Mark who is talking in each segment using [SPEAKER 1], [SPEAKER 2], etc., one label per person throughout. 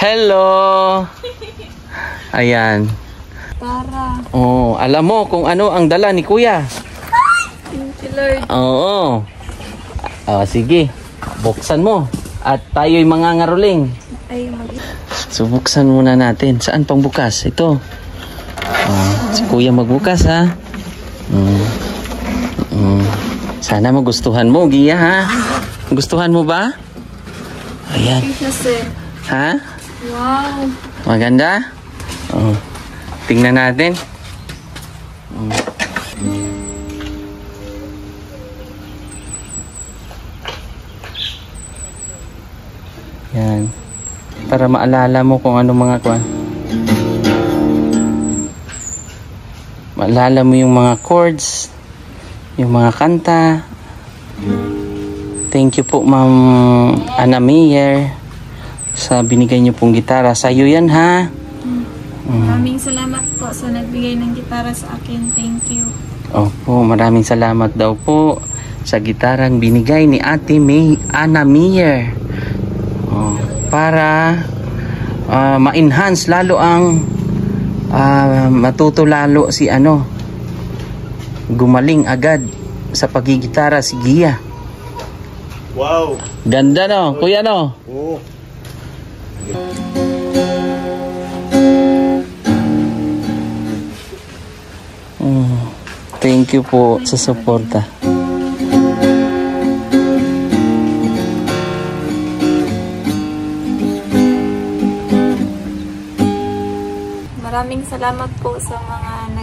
[SPEAKER 1] Hello! Ayan.
[SPEAKER 2] Tara.
[SPEAKER 1] Oh, alam mo kung ano ang dala ni Kuya?
[SPEAKER 2] Thank you, Lord.
[SPEAKER 1] Oo. Sige. Buksan mo. At tayo'y mangangaroling.
[SPEAKER 2] Ay,
[SPEAKER 1] So, buksan muna natin. Saan pang bukas? Ito. Si Kuya magbukas, ha? Sana magustuhan mo, Gia, ha? Gustuhan mo ba? Ayan. Ha?
[SPEAKER 2] Wow.
[SPEAKER 1] Maganda? Tingnan natin. Yan. Para maalala mo kung ano mga kuwan. Maalala mo yung mga chords, yung mga kanta. Thank you po, Ma'am Ana Meyer, sa binigay niyo pong gitara. Sa'yo yan, ha?
[SPEAKER 2] Maraming salamat po sa nagbigay ng gitara sa akin. Thank you.
[SPEAKER 1] Opo, maraming salamat daw po sa gitarang binigay ni Ate Ana Meyer. Para ma-enhance lalo ang matuto lalo si gumaling agad sa pagigitara si Gia.
[SPEAKER 3] Wow.
[SPEAKER 1] Ganda, no? Kuya, no?
[SPEAKER 3] Oo.
[SPEAKER 1] Thank you po sa suporta.
[SPEAKER 2] Maraming salamat po sa mga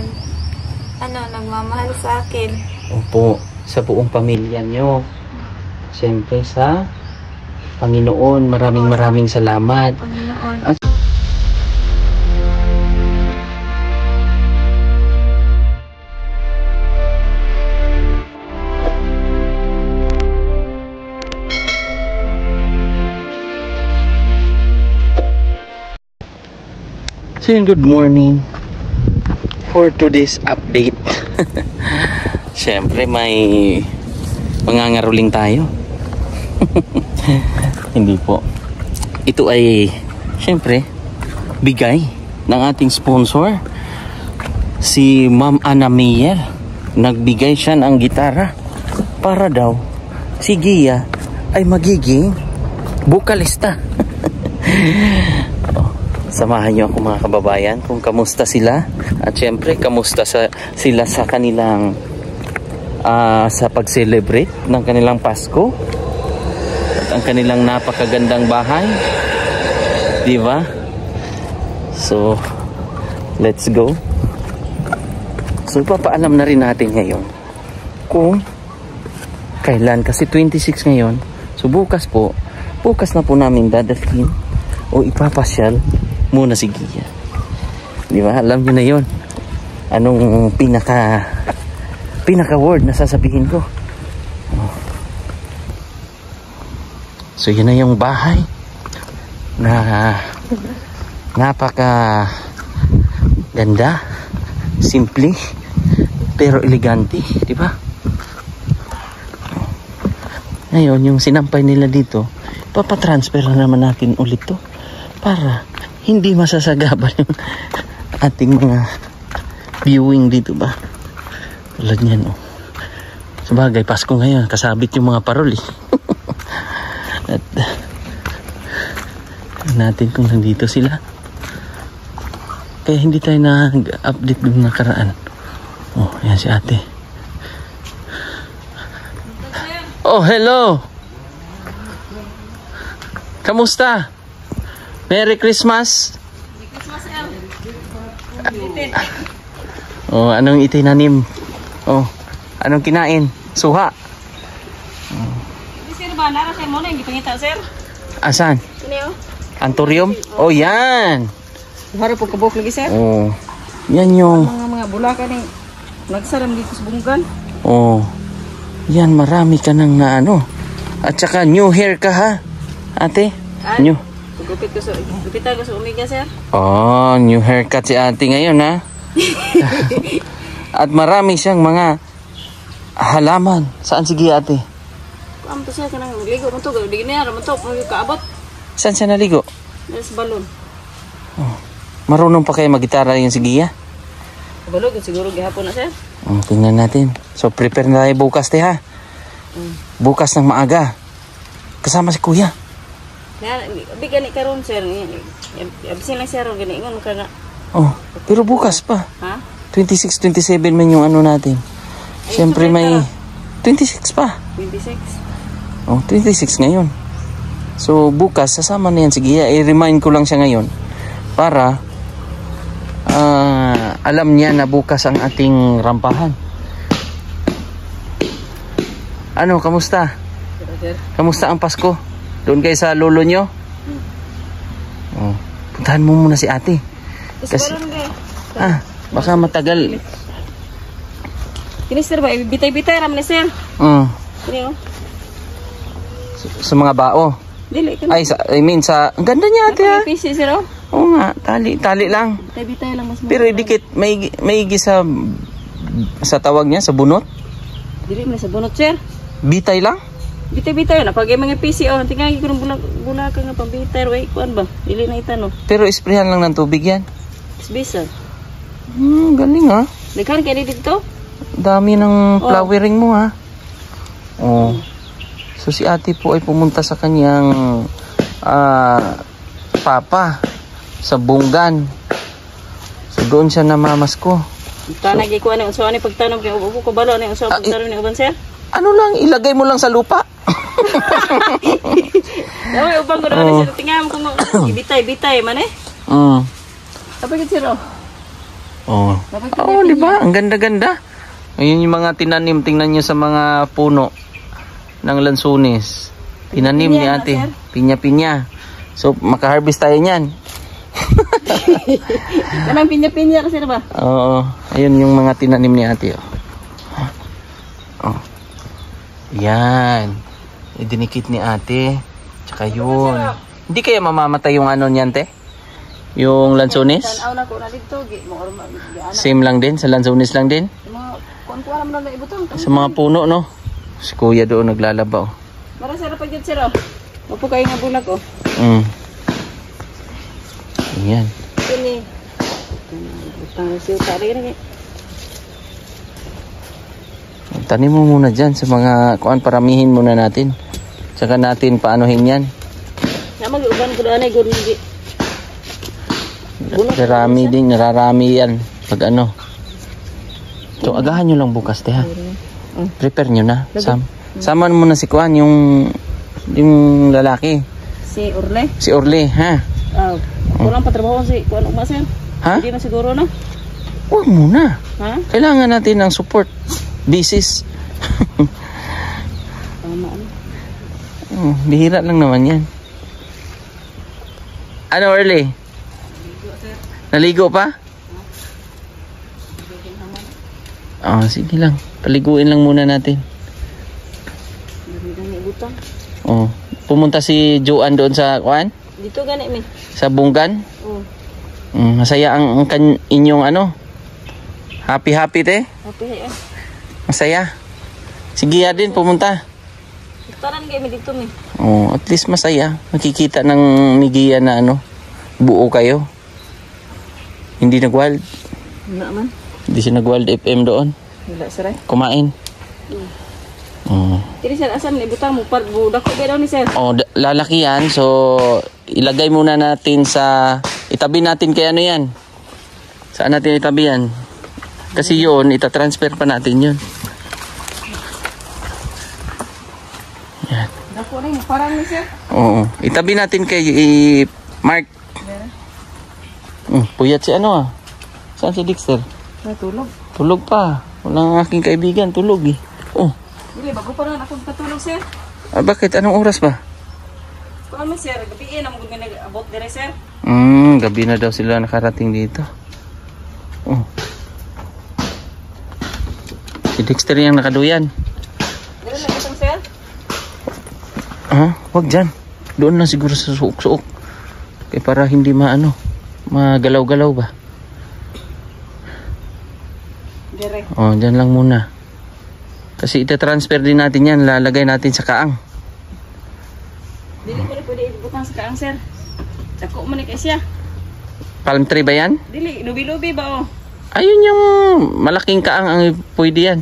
[SPEAKER 2] nagmamahal sa akin.
[SPEAKER 1] Opo, sa buong pamilya nyo. Siyempre sa Panginoon, maraming salamat.
[SPEAKER 2] Panginoon.
[SPEAKER 1] So good morning for today's update. Siyempre may mangangaroling tayo. Hindi po. Ito ay siyempre bigay ng ating sponsor, si Ma'am Ana Meyer. Nagbigay siya ng gitara para daw si Gia ay magiging bukalista. Samahan niyo ako mga kababayan kung kamusta sila, at syempre kamusta sila sa kanilang sa pag-celebrate ng kanilang Pasko at ang kanilang napakagandang bahay, di ba? So let's go. So papaalam na rin natin ngayon kung kailan, kasi 26 ngayon. So bukas na po namin dadalhin o ipapasyal muna si Gia. Di ba? Alam nyo na yon. Anong pinaka word na sasabihin ko. So yun na yung bahay na napaka ganda, simple pero elegante, di ba? Ngayon yung sinampay nila dito, papatransfer na naman natin ulit to para hindi masasagabal yung ating mga viewing dito ba. Tulad niyan, sabagay Pasko ngayon, kasabit yung mga parol at natin kung nandito sila, kaya hindi tayo nag-update ng nakaraan. Yan si ate. Hello, kamusta? Merry Christmas. Anong itinanim? Anong kinain? Suha.
[SPEAKER 2] Sir, ba nara sa mo na hindi pangita, sir?
[SPEAKER 1] Asan?
[SPEAKER 2] Ano?
[SPEAKER 1] Antorium? Yan.
[SPEAKER 2] Haro po kabuk lagi, sir.
[SPEAKER 1] Yan yung
[SPEAKER 2] mga bulaka ni nagsaram dito sa bunggan.
[SPEAKER 1] Yan, marami ka nang at saka new hair ka, ha? Ate? New.
[SPEAKER 2] Gupitan ko sa Omega, sir.
[SPEAKER 1] New haircut si ate ngayon, ha? At marami siyang mga halaman. Saan sige ate?
[SPEAKER 2] Kamu to siya kanang ligo mo to, di na ra mo to, kaabot.
[SPEAKER 1] Saan siya naligo?
[SPEAKER 4] Yes, balon.
[SPEAKER 1] Oh. Marunong pa kayo mag-gitara yung si Gia?
[SPEAKER 4] Balon, siguro gihapon na, sir.
[SPEAKER 1] Tingnan natin. So, prepare na tayo bukas, te, ha? Bukas ng maaga. Kasama si Kuya.
[SPEAKER 4] Bigyan ni karon, sir. Absin lang siya ron, gani-ingon ka nga.
[SPEAKER 1] Oh, pero bukas pa.
[SPEAKER 4] Ha?
[SPEAKER 1] 26, 27 man yung ano natin. Siyempre may 26 pa.
[SPEAKER 4] 26.
[SPEAKER 1] Oh, 26 ngayon. So, bukas, sasama na yan si Gia. I-remind ko lang siya ngayon para alam niya na bukas ang ating rampahan. Ano, kamusta? Kamusta ang Pasko? Doon kayo sa lolo nyo? Oh, puntahan mo muna si ate. Kasi, baka matagal.
[SPEAKER 4] Kini sir ba, bitay-bitay ram ni sir. Kini oh.
[SPEAKER 1] Sa mga bao.
[SPEAKER 4] Dili ka.
[SPEAKER 1] I mean sa ang ganda niya ate ha.
[SPEAKER 4] PC sir oh.
[SPEAKER 1] Oo nga, tali lang.
[SPEAKER 4] Bitay-bitay lang mas.
[SPEAKER 1] Pero idikit may sa tawag niya sa bunot.
[SPEAKER 4] Dili man sa bunot sir.
[SPEAKER 1] Bitay lang.
[SPEAKER 4] Bitay-bitay na pag mga PC oh, tingnan ko ng bulak nga pambitay way kuan ba. Dili na itano.
[SPEAKER 1] Pero isprehan lang ng tubig yan.
[SPEAKER 4] Bisa.
[SPEAKER 1] Galing ha.
[SPEAKER 4] Daghan kay dito.
[SPEAKER 1] Dami ng flowering mo ha. Oh. So si ate po ay pumunta sa kanyang papa sa Bunggan. So doon siya namamasko.
[SPEAKER 4] Tanag ikuan ni unsa ani pagtanom kay ubo ko balo ni unsa pagtanom ni uban sir?
[SPEAKER 1] Ano lang ilagay mo lang sa lupa.
[SPEAKER 4] Daway ubang ko na sir tingnan ko bitay man eh. Apa gid sir oh?
[SPEAKER 1] Oh, di ba? Ang ganda-ganda. Ayun yung mga tinanim, tingnan nyo sa mga puno ng lansunis. Tinanim ni ate. Pinya-pinya. So, makaharvest tayo niyan.
[SPEAKER 4] Kanang pinya-pinya kasi ba?
[SPEAKER 1] Oo. Ayun yung mga tinanim ni ate. Oh. Yan. Idinikit ni ate. Tsaka yun. Hindi kaya mamamatay yung ano niyan, te? Yung lansunis? Same lang din? Sa lansunis lang din? Sa mga puno, no? Si kuya doon naglalabaw.
[SPEAKER 4] Mara sarap pa dyan, sir, oh. Mapo kayo nga bulag, oh.
[SPEAKER 1] Ayan.
[SPEAKER 4] Sini.
[SPEAKER 1] Tanim mo muna dyan sa mga kuan, paramihin muna natin. Tsaka natin paanohin yan.
[SPEAKER 4] Mag-uban ko doon ay gurigi.
[SPEAKER 1] Nararami yan. Pag ano. So, agahan nyo lang bukas, te, ha? Prepare nyo na. Sama mo na si Kuan, yung lalaki.
[SPEAKER 4] Si Orle?
[SPEAKER 1] Si Orle, ha?
[SPEAKER 4] Kulang patrabaho si Kuan Uma, sir.
[SPEAKER 1] Ha?
[SPEAKER 4] Hindi na siguro, no?
[SPEAKER 1] Huwag muna.
[SPEAKER 4] Ha?
[SPEAKER 1] Kailangan natin ng support. Bisis. Bihira lang naman yan. Ano, Orle? Naligo pa? Sige lang. Paliguin lang muna natin. Pumunta si Joan doon sa Kuan?
[SPEAKER 4] Dito gani mi.
[SPEAKER 1] Sa Bunggan? Masaya ang inyong ano? Happy te?
[SPEAKER 4] Happy eh.
[SPEAKER 1] Masaya. Si Gia din pumunta.
[SPEAKER 4] Taran kay mi dito mi.
[SPEAKER 1] At least masaya. Makikita ng ni Gia na ano, buo kayo. Hindi nag-wild.
[SPEAKER 4] Wala man.
[SPEAKER 1] Hindi siya nag-wild FM doon.
[SPEAKER 4] Wala sir.
[SPEAKER 1] Kumain.
[SPEAKER 4] Kini sir asam ni butang mo par budak ko daw ni sir.
[SPEAKER 1] Lalaki yan. So ilagay muna natin sa itabi natin kay ano yan. Saan natin itabi yan? Kasi yun, itatransfer pa natin yun. Yan.
[SPEAKER 4] Dako na mo parang ni sir.
[SPEAKER 1] Oo. Itabi natin kay Mark. Puyat si ano Saan si Dexter?
[SPEAKER 4] Natulog.
[SPEAKER 1] Tulog pa. Walang aking kaibigan. Tulog eh.
[SPEAKER 4] Dili, bago pa rin ako katulog, sir.
[SPEAKER 1] Bakit? Anong oras ba?
[SPEAKER 4] Kuan mo, sir. Gabi na mo nag-abot dire, sir.
[SPEAKER 1] Gabi na daw sila nakarating dito. Si Dexter yung nakaduyan.
[SPEAKER 4] Dili na itong, sir?
[SPEAKER 1] Wag dyan. Doon lang siguro sa suok-suok. Kaya para hindi magalaw-galaw ba?
[SPEAKER 4] Dire.
[SPEAKER 1] Dyan lang muna. Kasi ita-transfer din natin yan. Lalagay natin sa kaang.
[SPEAKER 4] Dili ko rin pwede ibutang sa kaang, sir. Dako man ni kay siya.
[SPEAKER 1] Palm tree ba yan?
[SPEAKER 4] Dili, lubi-lubi ba oh?
[SPEAKER 1] Ayun yung malaking kaang ang pwede yan.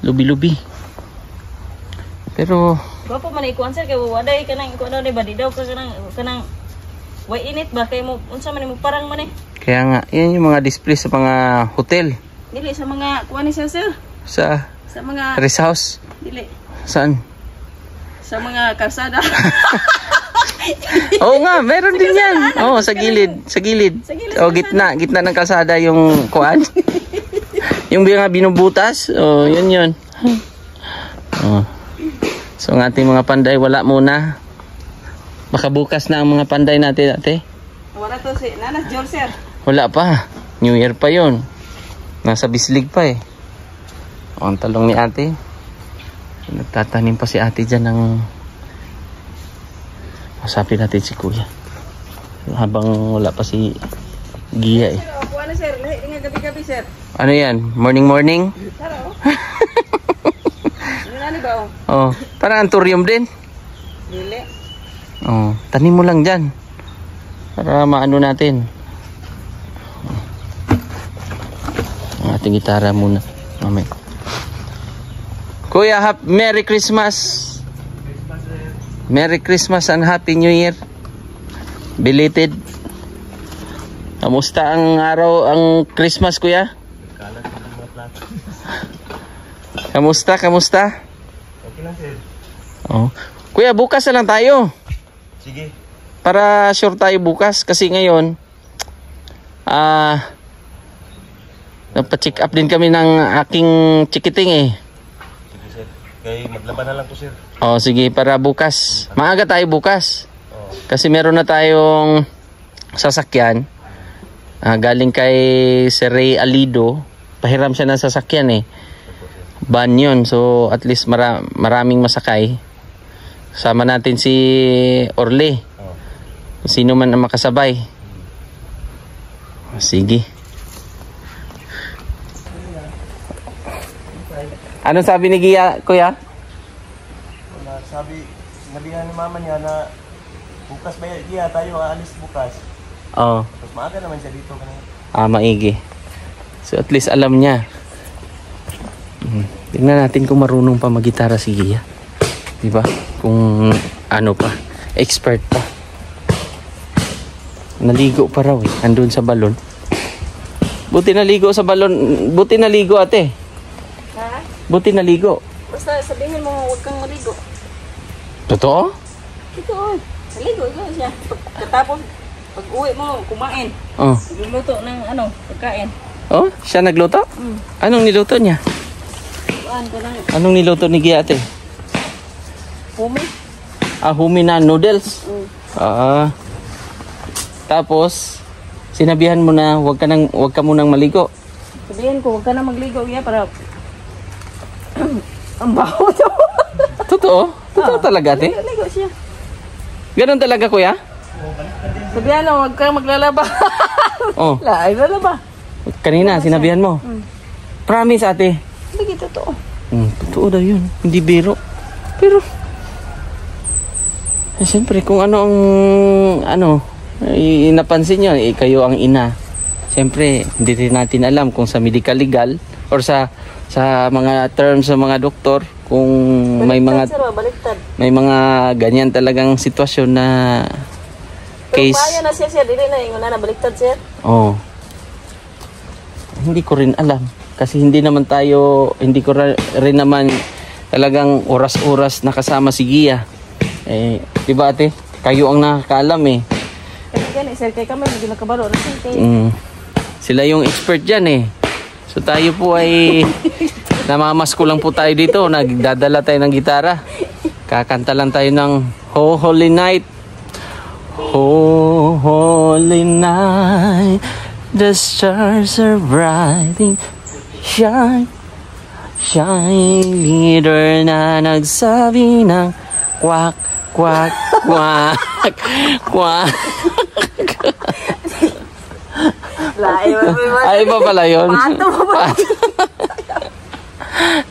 [SPEAKER 1] Lubi-lubi. Pero
[SPEAKER 4] Gwapo man ikuan sir kay waday kanang iko daw ni ba di daw ka kanang way init ba kay mo unsa man mo parang man eh.
[SPEAKER 1] kaya nga, yan yung mga display sa mga hotel.
[SPEAKER 4] Dili sa mga kuan ni siya sir.
[SPEAKER 1] Sa
[SPEAKER 4] Sa mga
[SPEAKER 1] rest house.
[SPEAKER 4] dili
[SPEAKER 1] Saan?
[SPEAKER 4] sa mga kalsada.
[SPEAKER 1] Oo nga, meron din yan. Oo, sa gilid. Sa gilid.
[SPEAKER 4] Sa gilid
[SPEAKER 1] O,
[SPEAKER 4] ng
[SPEAKER 1] gitna. Gitna ng kalsada yung kuan. Yung mga binubutas. O, yun. O. So, ang ating mga panday, wala muna. Baka bukas na ang mga panday natin, ate.
[SPEAKER 4] Wala to si Nanas George sir.
[SPEAKER 1] Wala pa. New Year pa yun. Nasa bislig pa eh. O, ang talong ni ate. Nagtatanim pa si ate dyan ng... Usapin natin si kuya. Habang wala pa si Gia eh.
[SPEAKER 4] Sir, kuan na sir, lahi nga gabi-gabi sir.
[SPEAKER 1] Ano yan? Morning?
[SPEAKER 4] Tara oh. Ano na ni ba oh?
[SPEAKER 1] Oh, parang anturium din.
[SPEAKER 4] Dili.
[SPEAKER 1] Oh, tanim mo lang dyan. Para maano natin. Ang ating gitara muna. Mamaya. Kuya, Merry Christmas. Merry Christmas and Happy New Year. Belated. Kamusta ang araw, ang Christmas, kuya? Kamusta?
[SPEAKER 3] Okay lang, sir.
[SPEAKER 1] Oh. Kuya, bukas na lang tayo.
[SPEAKER 3] Sige.
[SPEAKER 1] Para sure tayo bukas. Kasi ngayon, nagpa-check up din kami ng aking chikiting eh.
[SPEAKER 3] Sige, sir. Kaya maglaban na lang po, sir.
[SPEAKER 1] Oh, sige, para bukas. Maaga tayo bukas.
[SPEAKER 3] Oo.
[SPEAKER 1] Kasi meron na tayong sasakyan. Galing kay Sir Ray Alido. Pahiram siya ng sasakyan eh. Van yun. So, at least maraming masakay. Sama natin si Orly.
[SPEAKER 3] Oo.
[SPEAKER 1] Kung sino man ang makasabay. Sige. Anong sabi ni Gia, kuya?
[SPEAKER 3] Sabi, sinabihan ni mama niya na bukas ba iya tayo aalis bukas.
[SPEAKER 1] Oo.
[SPEAKER 3] Tapos maaga naman siya dito kanina.
[SPEAKER 1] Maigi. So at least alam niya. Tingnan natin kung marunong pa mag-gitara si Gia. Diba? Kung ano pa. Expert pa. Naligo pa raw eh. Andun sa balon. Buti naligo sa balon. Buti naligo ate.
[SPEAKER 4] Ha?
[SPEAKER 1] Buti naligo.
[SPEAKER 4] Basta sabihin mo huwag kang maligo.
[SPEAKER 1] Totoo?
[SPEAKER 4] Ito oy. Maligo siya. Tapos pag uwi mo kumain.
[SPEAKER 1] Oh.
[SPEAKER 4] Luluto ng pagkain.
[SPEAKER 1] Oh, siya nagluto? Anong niluto niya?
[SPEAKER 4] Kuan ko lang.
[SPEAKER 1] Anong niluto ni Gia ate?
[SPEAKER 4] Pumi.
[SPEAKER 1] Humi na noodles. Tapos sinabihan mo na wag ka munang maligo.
[SPEAKER 4] Sabihin ko huwag ka na magligo iya para ang baho to.
[SPEAKER 1] Totoo? Totoo talaga ate?
[SPEAKER 4] Ligo siya.
[SPEAKER 1] Ganun talaga kuya?
[SPEAKER 4] Sabihan na huwag kang maglalaba.
[SPEAKER 1] Oh.
[SPEAKER 4] Ay, lalaba.
[SPEAKER 1] Kanina sinabihan mo. Promise ate.
[SPEAKER 4] Hindi totoo.
[SPEAKER 1] Totoo daw yun. Hindi biro. Pero siyempre kung napansin nyo, kayo ang ina. Siyempre hindi rin natin alam kung sa medical legal or sa mga terms sa mga doktor kung
[SPEAKER 4] Baliktad.
[SPEAKER 1] may mga ganyan talagang sitwasyon na
[SPEAKER 4] Pero
[SPEAKER 1] case.
[SPEAKER 4] paano na siya, sir? Dili na yung na baliktad, sir.
[SPEAKER 1] Oh. Hindi ko rin alam kasi hindi ko rin naman talagang oras-oras nakasama si Gia. Di ba ate? Kayo ang nakakaalam eh.
[SPEAKER 4] Kasi gani, sir, kay kami hindi nakabaro na sir.
[SPEAKER 1] Sila yung expert dyan eh. So tayo po ay namamasko lang po tayo dito. Nagdadala tayo ng gitara. Kakanta lang tayo ng Oh Holy Night. Oh Holy Night, the stars are bright. Shine, shine, leader na nagsabi ng quack, quack, quack, quack. Ay, iba pala yun.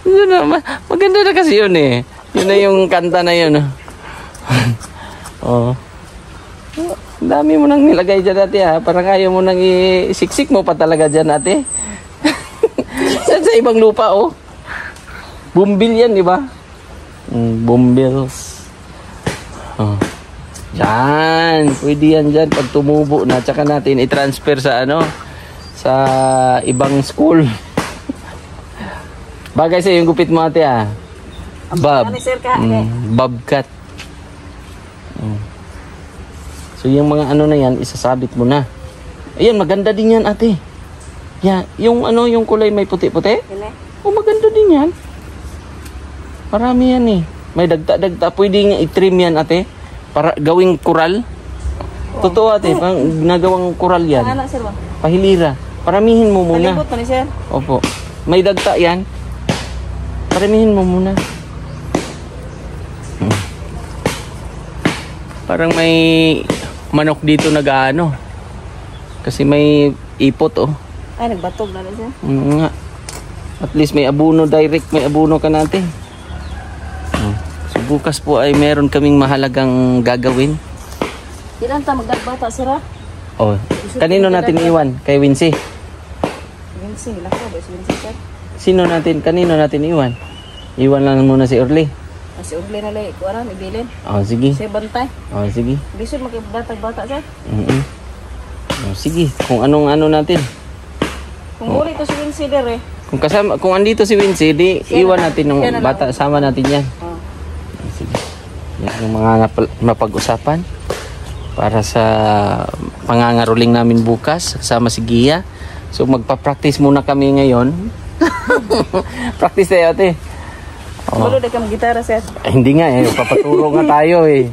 [SPEAKER 1] Yun na, maganda na kasi yun eh. Yun na yung kanta na yun. Oh. Ang dami mo nang nilagay dyan ate ha. Parang ayaw mo nang isiksik mo pa talaga dyan ate. Sa ibang lupa oh. Bumbil yan, di ba? Bumbils. Oh. Yan. Pwede yan dyan. Pag tumubo na, tsaka natin i-transfer sa ano, sa ibang school. Bagay sa yung gupit mo ate ha. Bob. Bobcat. So yung mga ano na yan, isasabit mo na. Ayan, maganda din yan ate. Yeah, yung ano, yung kulay may puti-puti. Oh, maganda din yan. Marami yan eh. May dagta-dagta. Pwede nga i-trim yan ate. Para gawing kural. Totoo ate, nagawang kural yan. Pahilira. Paramihin mo muna.
[SPEAKER 4] Palibot pa ni sir.
[SPEAKER 1] Opo. May dagta yan. Paramihin mo muna. Parang may manok dito nag-ano. Kasi may ipot oh.
[SPEAKER 4] Ay, nagbatog na rin sir.
[SPEAKER 1] Nga. At least may abono direct. May abono ka natin. So bukas po ay meron kaming mahalagang gagawin.
[SPEAKER 4] Ilan ta magdagbata sir ha?
[SPEAKER 1] Oh. Kanino natin iwan? Kay Wincy.
[SPEAKER 4] Wincy, lako ba si Wincy sir?
[SPEAKER 1] Sino natin? Kanino natin iwan? Iwan lang muna si Orly.
[SPEAKER 4] Si Orly na lang, ikuha na, ibilin.
[SPEAKER 1] Oh, sige.
[SPEAKER 4] Siya bantay.
[SPEAKER 1] Oh, sige.
[SPEAKER 4] Bisod magdatag-bata sir.
[SPEAKER 1] Oh, sige. Kung anong ano natin.
[SPEAKER 4] Kung muli to si Wincy der eh.
[SPEAKER 1] Kung kasama, kung andito si Wincy, di iwan natin ng bata. Sama natin yan.
[SPEAKER 4] Oh.
[SPEAKER 1] Sige. Yan yung mga mapag-usapan para sa pangangaroling namin bukas kasama si Gia. So magpa-practice muna kami ngayon. Practice tayo ate. Oh.
[SPEAKER 4] Malo na kang gitara sir.
[SPEAKER 1] Hindi nga eh, papaturo nga tayo eh.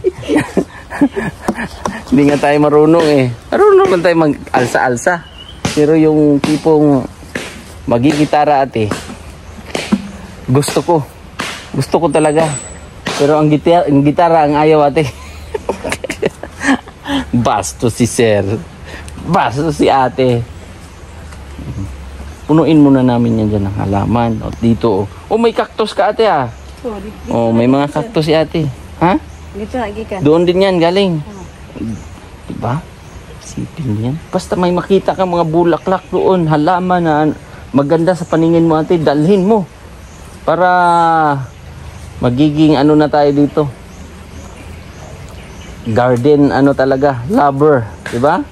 [SPEAKER 1] Hindi nga tayo marunong eh. Marunong lang tayo mag-alsa-alsa. Pero yung tipong magigitara ate, gusto ko. Gusto ko talaga. Pero ang gitara ang ayaw ate. Basto si sir. Basto si ate. Punuin muna namin yan dyan ng halaman. O dito oh. Oh, may cactus ka ate ah. Oh, may mga cactus si ate. Ha?
[SPEAKER 4] Dito na gikan.
[SPEAKER 1] Doon din yan galing. Diba? Sipin yan. Basta may makita ka mga bulaklak doon, halaman na maganda sa paningin mo ate, dalhin mo. Para magiging ano na tayo dito. Garden ano talaga, lover. Diba?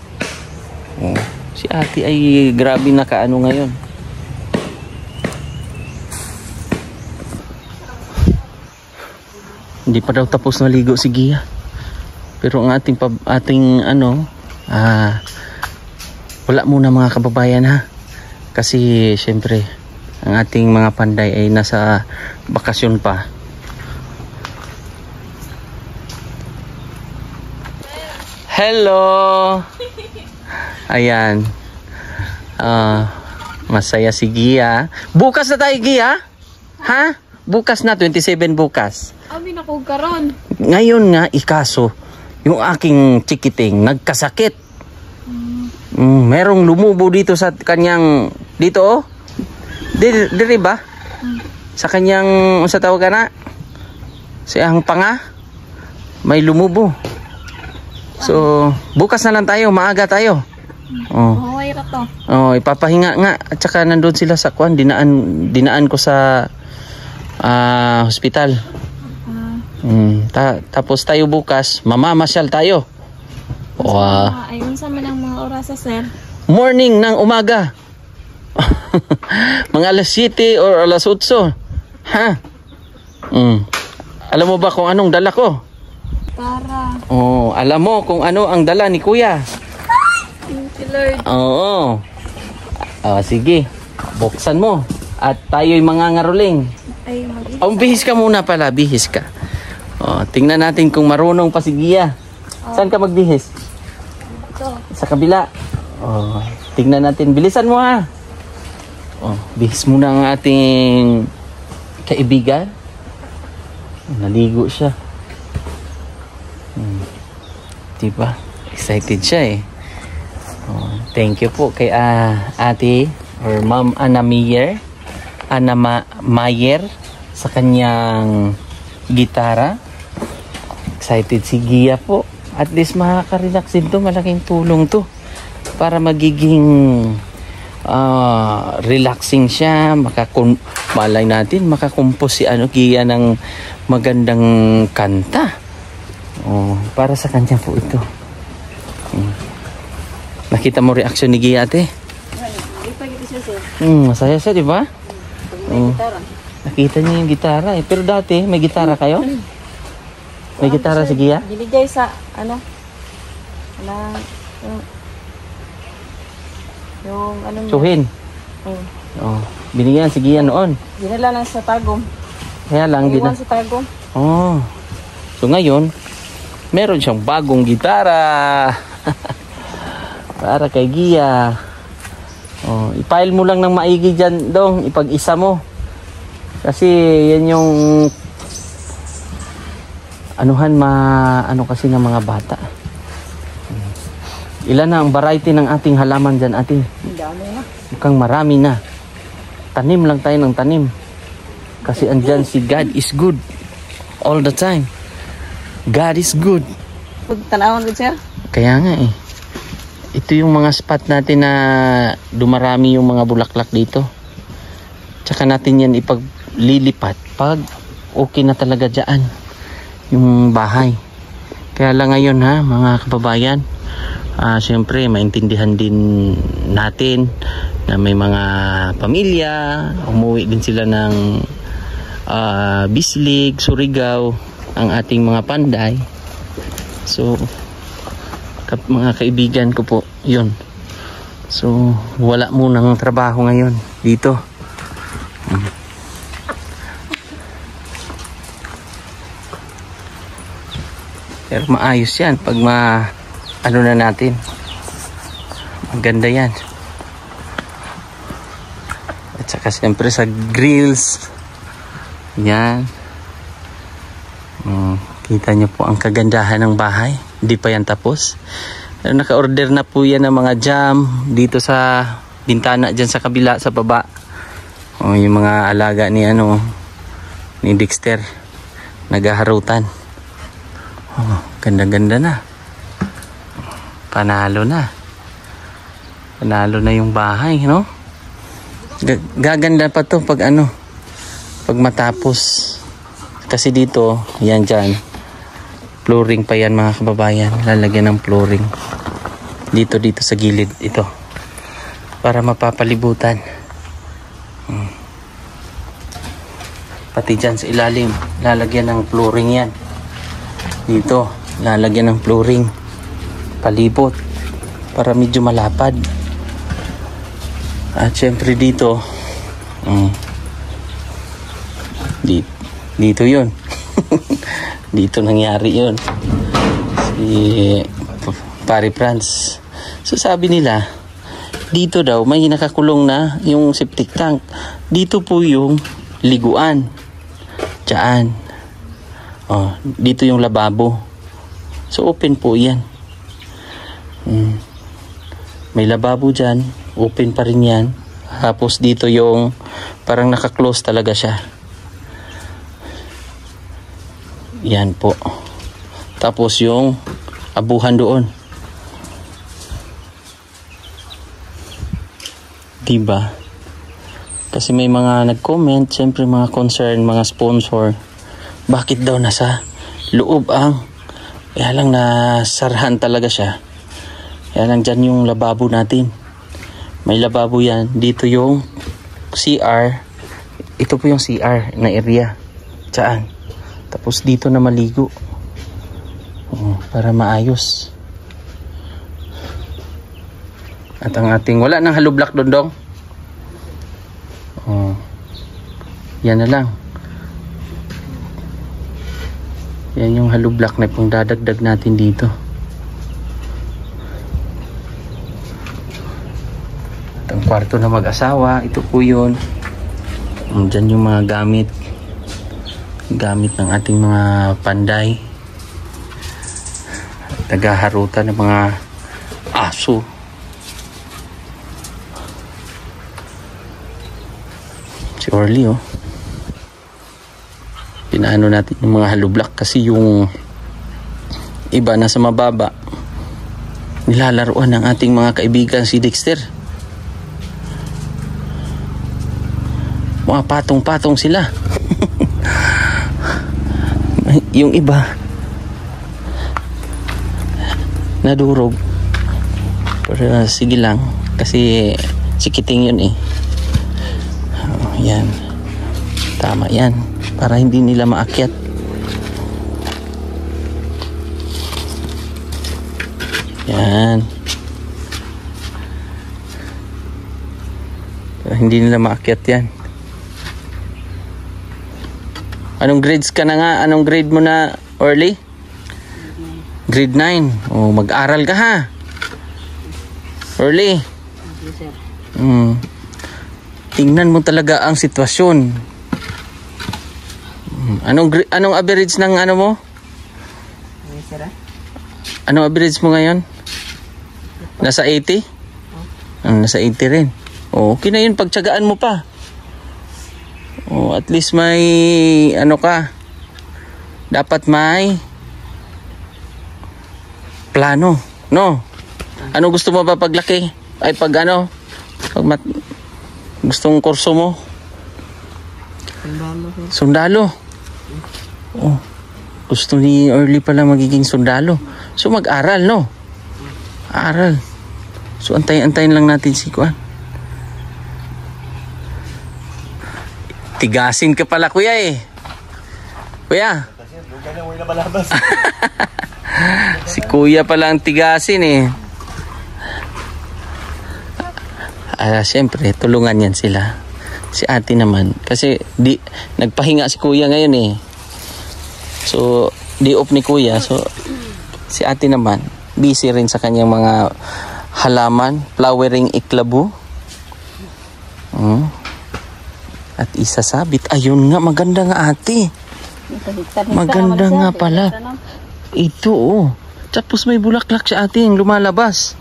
[SPEAKER 1] Oh, si ate ay grabe nakaano ngayon. Hindi pa daw tapos naligo si Gia. Pero ang ating ano, wala muna mga kababayan ha. Kasi syempre ang ating mga panday ay nasa bakasyon pa. Hello. Ayan. Masaya si Gia. Bukas na tayo Gia. Ha? Bukas na 27 bukas.
[SPEAKER 2] Abi na ko karon.
[SPEAKER 1] Ngayon nga ikaso yung aking chikiting nagkasakit. Merong lumubo dito sa kanyang dito oh. Diri ba? Sa kanyang sa tawag na siyang panga may lumubo. So bukas na lang tayo, maaga tayo. Oh.
[SPEAKER 2] Huway ra to.
[SPEAKER 1] Oh, ipapahinga nga at saka nandoon sila sa kwan, dinaan ko sa hospital. Tapos tayo bukas, mamamasyal tayo. Wow.
[SPEAKER 2] Ay, unsa man ang mga oras sir?
[SPEAKER 1] Morning ng umaga. Mga alas 7 or alas 8. Ha? Alam mo ba kung anong dala ko?
[SPEAKER 2] Para.
[SPEAKER 1] Oh, alam mo kung ano ang dala ni Kuya?
[SPEAKER 2] Thank you, Lord.
[SPEAKER 1] Oo. Sige. Buksan mo. At tayo'y mangangaroling.
[SPEAKER 2] Ay,
[SPEAKER 1] Bihis ka muna pala. Bihis ka. Tingnan natin kung marunong pa si Gia. Saan ka magbihis?
[SPEAKER 2] Ito.
[SPEAKER 1] Sa kabila. Tingnan natin. Bilisan mo ha. Bihis muna ang ating kaibigan. Naligo siya. Diba? Excited siya eh. Thank you po kay ate or Ma'am Anna Mayer. Mayer sa kanyang gitara. Excited si Gia po. At least makaka-relax din to. Malaking tulong to. Para magiging relaxing siya. Malay natin, makakumpos si Gia ng magandang kanta. Para sa kanya po ito. Nakita mo reaksyon ni Gia, ate? Masaya siya, di ba? Nakita niya yung gitara eh. Pero dati, may gitara kayo? May gitara si Gia?
[SPEAKER 4] Binigay sa, yung niya.
[SPEAKER 1] Suhin? Binigyan si Gia noon.
[SPEAKER 4] Dinala lang sa Tagum.
[SPEAKER 1] Kaya lang,
[SPEAKER 4] Iwan sa Tagum.
[SPEAKER 1] So ngayon, meron siyang bagong gitara. Para kay Gia. I-file mo lang ng maigi dyan, Dong. Ipag-isa mo. Kasi yan yung ano kasi ng mga bata. Ilan na ang variety ng ating halaman dyan, ate?
[SPEAKER 4] Dami na.
[SPEAKER 1] Mukhang marami na. Tanim lang tayo ng tanim. Kasi andyan si God is good. All the time. God is good.
[SPEAKER 4] Tanawan ko, sir?
[SPEAKER 1] Kaya nga eh. Ito yung mga spot natin na dumarami yung mga bulaklak dito. Tsaka natin yan ipaglilipat pag okay na talaga dyan yung bahay. Kaya lang ngayon ha, mga kababayan, syempre maintindihan din natin na may mga pamilya, umuwi din sila ng Bislig, Surigao, ang ating mga panday. So mga kaibigan ko po, yun. So wala munang trabaho ngayon dito. Pero maayos yan pag ano na natin. Maganda yan. At saka siyempre sa grills. Yan. Kita nyo po ang kagandahan ng bahay. Hindi pa yan tapos. Pero naka-order na po yan ng mga jam dito sa bintana dyan sa kabila, sa baba. Yung mga alaga ni ni Dexter naghaharutan. Ganda-ganda na. Panalo na. Panalo na yung bahay, no? Gaganda pa to pag pag matapos. Kasi dito, yan dyan. Flooring pa yan, mga kababayan. Lalagyan ng flooring. Dito sa gilid ito. Para mapapalibutan. Pati dyan sa ilalim, lalagyan ng flooring yan. Dito, lalagyan ng flooring. Palibot. Para medyo malapad. At syempre dito, dito yun. Dito nangyari yun. Si Pari Franz. So sabi nila, dito daw may nakakulong na yung septic tank. Dito po yung liguan. Diyan. Dito yung lababo. So open po yan. May lababo dyan. Open pa rin yan. Tapos dito yung parang naka-close talaga siya. Yan po. Tapos yung abuhan doon. Diba? Kasi may mga nag-comment, siyempre mga concern, mga sponsor. Bakit daw nasa loob ang? Kaya lang nasarahan talaga siya. Kaya lang dyan yung lababo natin. May lababo yan. Dito yung CR. Ito po yung CR na area. Saan? Tapos dito na maligo. Para maayos. At ang ating wala nang halublak dondong. Yan na lang. Yan yung halublak na pong dadagdag natin dito. At ang kwarto na mag-asawa, ito po yun. Diyan yung mga gamit ng ating mga panday. Naghaharutan ng mga aso. Si Orly, pinaano natin yung mga halublak kasi yung iba na sa mababa. Nilalaruan ng ating mga kaibigan si Dexter. Mga patong-patong sila. Yung iba nadurog. Pero sige lang kasi sikiting yun eh. Yan. Tama yan. Para hindi nila maakyat. Yan. Para hindi nila maakyat yan. Anong grades ka na nga? Anong grade mo na, Orly? Grade 9. Oh, mag-aral ka ha. Orly. Tingnan mo talaga ang sitwasyon. Anong average ng ano mo? Anong average mo ngayon? Nasa 80? Nasa 80 rin. Oh, okay na yun. Pagtsagaan mo pa. Oh, at least may ano ka. Dapat may plano, no? Ano gusto mo ba paglaki? Ay pag ano? Gustong kurso mo? Sundalo. Oh. Gusto ni Orly pala magiging sundalo. So mag-aral, no? Aral. So antayin lang natin si Kuan. Tigasin ka pala, kuya eh. Kuya. Si kuya pala ang tigasin eh. Siyempre, tulungan yan sila. Si ate naman. Kasi nagpahinga si kuya ngayon eh. So, di off ni kuya. So, si ate naman, busy rin sa kanyang mga halaman. Flowering iklabu. At isasabit. Ayun nga, maganda nga ate. Maganda nga pala. Ito oh. Tapos may bulaklak siya ate yung lumalabas.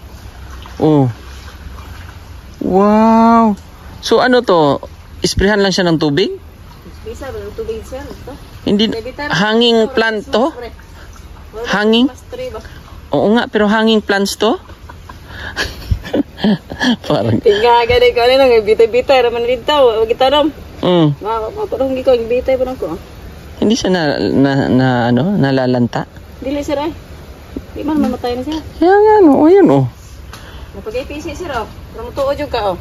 [SPEAKER 1] Oh. Wow. So ano to? Isprehan lang siya ng tubig?
[SPEAKER 4] Bisa ba ng tubig sir?
[SPEAKER 1] Hindi. Hanging plant to? Hanging? Oo nga, pero hanging plants to? Parang
[SPEAKER 4] tingga gani ko lang bitay-bitay raman dito. Wag kita rom. Parang hindi ko bitay pa nako.
[SPEAKER 1] Hindi siya nalalanta.
[SPEAKER 4] Dili sir ay. Di man mamatay na siya.
[SPEAKER 1] Yan oh, ayun oh.
[SPEAKER 4] Napag-PC sir oh. Pero tuod jud ka oh.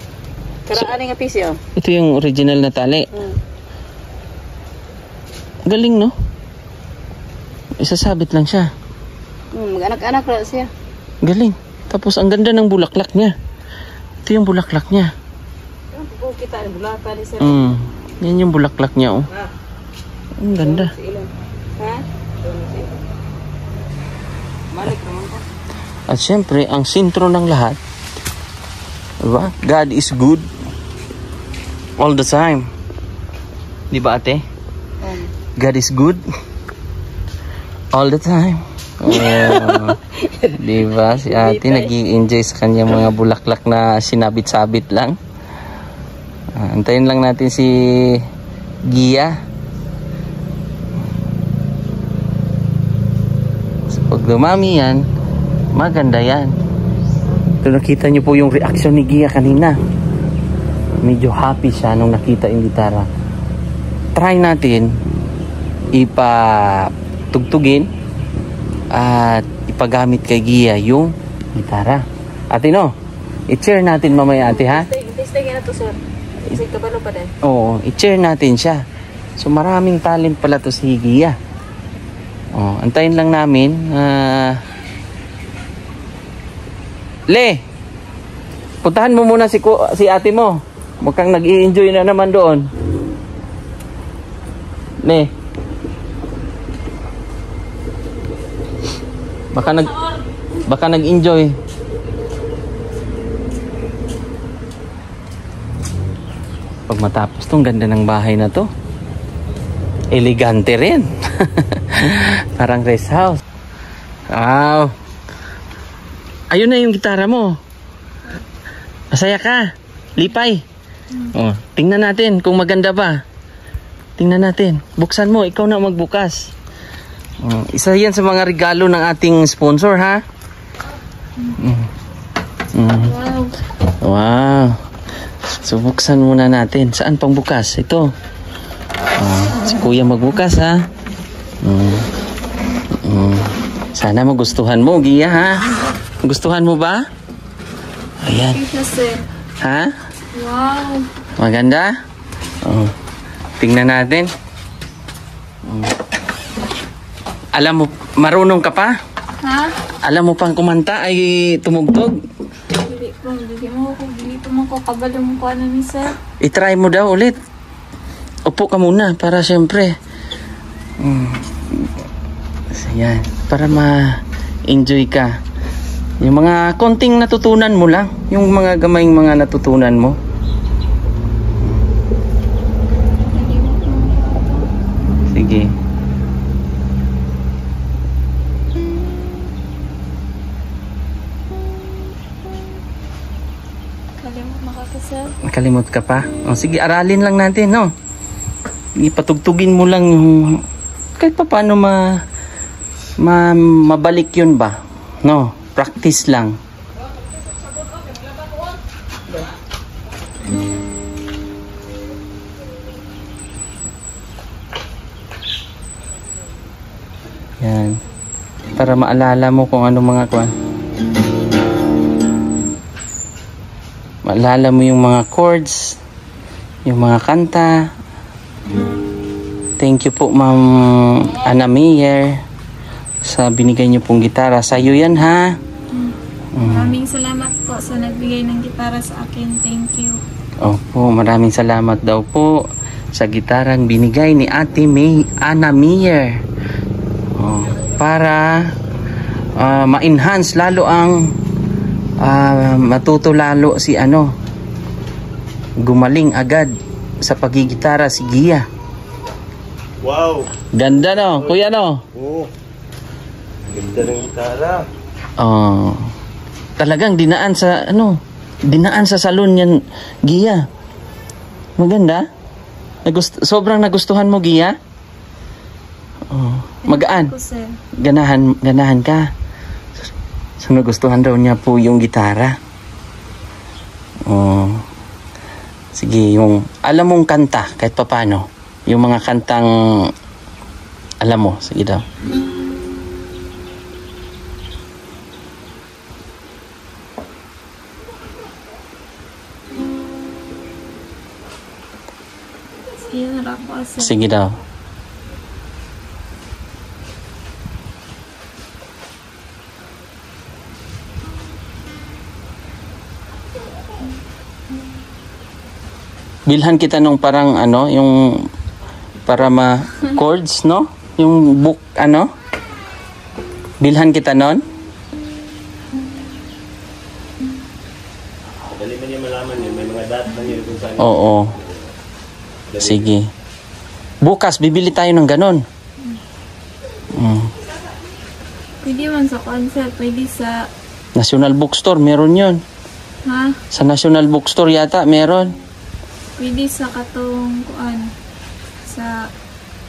[SPEAKER 4] Karaan nga PC oh.
[SPEAKER 1] Ito yung original na tali. Galing no? Isasabit lang siya.
[SPEAKER 4] Mag-anak-anak ra siya.
[SPEAKER 1] Galing. Tapos ang ganda ng bulaklak niya. Ito yung bulaklak niya.
[SPEAKER 4] Kita ang bulaklak ni sir.
[SPEAKER 1] Yan yung bulaklak niya oh. Ang ganda.
[SPEAKER 4] Ha?
[SPEAKER 1] At syempre, ang sentro ng lahat, diba? God is good all the time. Diba ate? God is good all the time. Diba? Si ate nag-i-enjoy sa kanyang mga bulaklak na sinabit-sabit lang. Antayin lang natin si Gia. Pag dumami yan, maganda yan. So nakita nyo po yung reaction ni Gia kanina. Medyo happy siya nung nakita yung gitara. Try natin ipatugtugin at ipagamit kay Gia yung gitara. Ate no, i-share natin mamaya ate ha.
[SPEAKER 4] Testing na to sir. Kasi kabalo pa din.
[SPEAKER 1] Oo, i-share natin siya. So maraming talent pala to si Gia. Oh, antayin lang namin. Le, puntahan mo muna si ate mo. Mukhang nag-i-enjoy na naman doon. Le. Baka nag-enjoy. Pag matapos tong ganda ng bahay na to. Elegante rin. Parang rest house. Wow. Ayun na yung gitara mo. Masaya ka. Lipay. Oh, tingnan natin kung maganda ba. Tingnan natin. Buksan mo. Ikaw na magbukas. Isa yan sa mga regalo ng ating sponsor, ha?
[SPEAKER 2] Wow.
[SPEAKER 1] Wow. So, buksan muna natin. Saan pang bukas? Ito. Si Kuya magbukas, ha? Sana magustuhan mo, Gia, ha? Gustuhan mo ba? Ayan.
[SPEAKER 2] Ito, sir.
[SPEAKER 1] Ha?
[SPEAKER 2] Wow.
[SPEAKER 1] Maganda? Tingnan natin. Alam mo, marunong ka pa?
[SPEAKER 2] Ha?
[SPEAKER 1] Alam mo pang kumanta ay tumugtog?
[SPEAKER 2] Dili po man ko kabalo mo ko ano ni sir.
[SPEAKER 1] I-try mo daw ulit. Upo ka muna para siyempre. Ayan. Para ma-enjoy ka. Yung mga konting natutunan mo lang. Yung mga gamayng mga natutunan mo. Sige.
[SPEAKER 2] Kalimot na ka, sir.
[SPEAKER 1] Nakalimot ka pa? Sige, aralin lang natin, no? Ipatugtugin mo lang yung kahit pa paano mabalik yun ba? No? Practice lang. Yan. Para maalala mo kung ano mga kwan. Maalala mo yung mga chords, yung mga kanta. Thank you po, Ma'am Ana Meyer, sa binigay niyo pong gitara. Sa'yo yan, ha?
[SPEAKER 2] Maraming salamat po sa nagbigay ng gitara sa akin. Thank you.
[SPEAKER 1] Opo, maraming salamat daw po sa gitarang binigay ni Ate Ana Meyer. Para ma-enhance lalo ang matuto lalo si gumaling agad sa pagigitara si Gia.
[SPEAKER 3] Wow.
[SPEAKER 1] Ganda, no? Kuya, no?
[SPEAKER 3] Oo. Ganda ng gitara.
[SPEAKER 1] Talagang dinaan sa salon yan, Gia. Maganda? Sobrang nagustuhan mo, Gia? Magaan.
[SPEAKER 2] Ako, sir.
[SPEAKER 1] Ganahan ka. So, nagustuhan daw niya po yung gitara. Sige, yung alam mong kanta kahit papaano. Yung mga kantang alam mo, sige daw.
[SPEAKER 2] Sige, harap ko, sir.
[SPEAKER 1] Sige daw. Bilhan kita nung parang yung para chords, no? Yung book, Bilhan kita nun?
[SPEAKER 3] Dali man niya malaman yun. May mga dot man yun kung saan.
[SPEAKER 1] Oo. Sige. Bukas, bibili tayo ng ganon.
[SPEAKER 2] Pwede man sa concert. Pwede sa...
[SPEAKER 1] National Bookstore, meron yun.
[SPEAKER 2] Ha?
[SPEAKER 1] Sa National Bookstore yata, meron.
[SPEAKER 2] Pwede sa katong kuan sa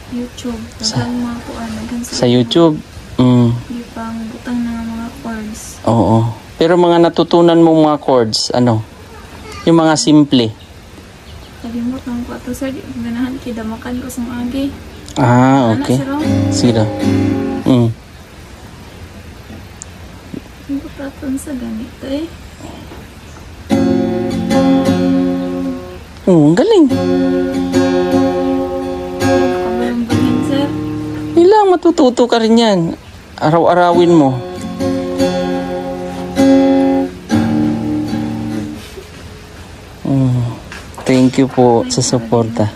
[SPEAKER 2] YouTube. Tagang mga kuan.
[SPEAKER 1] Sa YouTube.
[SPEAKER 2] Hindi pang butang ng mga chords.
[SPEAKER 1] Oo. Pero mga natutunan mong mga chords, yung mga simple.
[SPEAKER 2] Kalimot ng ko ato, sir. Ganahan kidamakan ko sa agi.
[SPEAKER 1] Okay. Sige daw.
[SPEAKER 2] Hindi ko praton sa ganito eh.
[SPEAKER 1] Ang galing.
[SPEAKER 2] Kabalong-balong, sir.
[SPEAKER 1] Ilang matututo ka rin yan. Araw-arawin mo. Thank you po sa suporta.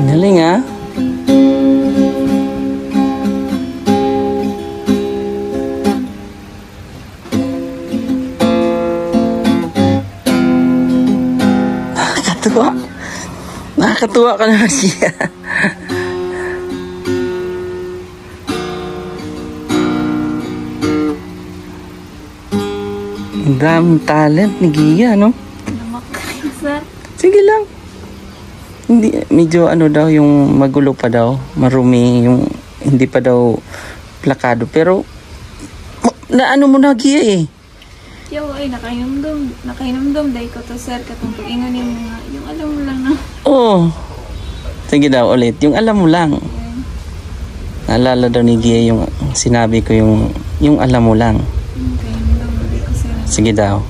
[SPEAKER 1] Galing, ha? Nakakatuwa ka naman siya. Ang daming talent ni Gia, no?
[SPEAKER 2] Damak sir.
[SPEAKER 1] Sige lang. Hindi, medyo ano daw, yung magulo pa daw. Marumi, yung hindi pa daw plakado. Pero, na ano mo na, Gia eh.
[SPEAKER 2] Yo, ay, nakainomdom. Dahil ko to, sir, katong pag-ingon yung mga, yung alam mo lang na.
[SPEAKER 1] Oo. Sige daw ulit. Yung alam mo lang.
[SPEAKER 2] Ayan.
[SPEAKER 1] Naalala daw ni Gia yung sinabi ko yung alam mo lang.
[SPEAKER 2] Nakainomdom, dahil ko, sir.
[SPEAKER 1] Sige daw.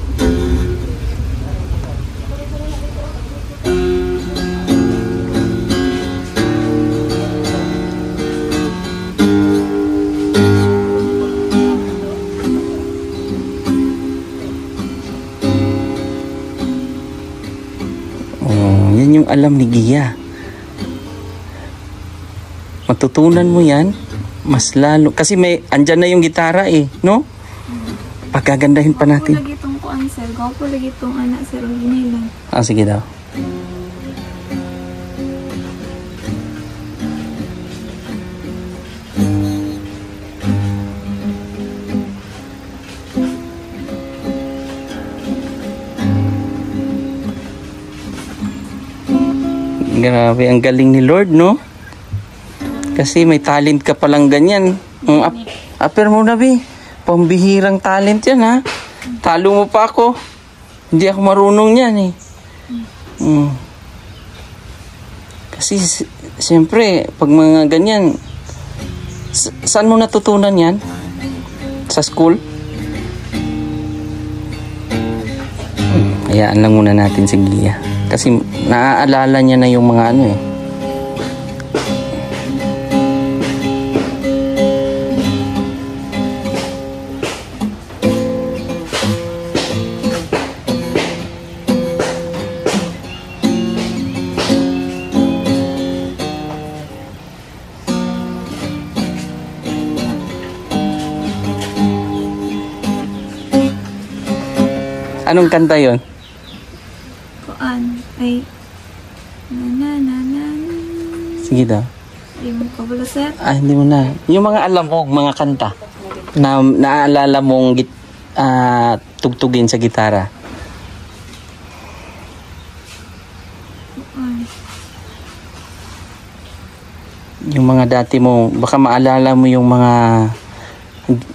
[SPEAKER 1] Yan yung alam ni Gia. Matutunan mo yan, mas lalo. Kasi andyan na yung gitara eh, no? Pagkagandahin pa natin.
[SPEAKER 2] Gwapo lagi itong kuan, sir. Gwapo lagi itong anak, sir. Original lang.
[SPEAKER 1] Ah, sige daw. Grabe, ang galing ni Lord, no? Kasi may talent ka palang ganyan. Upper mo na, Bi. Pambihirang talent yan, ha? Talo mo pa ako. Hindi ako marunong yan, eh. Kasi, siyempre, pag mga ganyan, saan mo natutunan yan? Sa school? Hayaan lang muna natin si Gia. Kasi naaalala niya na yung mga ano eh. Anong kanta yon?
[SPEAKER 2] Kuan, ay, na.
[SPEAKER 1] Sige daw.
[SPEAKER 2] Ay, mo ka wala, sir.
[SPEAKER 1] Ah, hindi mo na. Yung mga alam mo, mga kanta na naaalala mong tugtugin sa gitara.
[SPEAKER 2] Kuan.
[SPEAKER 1] Yung mga dati mo, baka maalala mo yung mga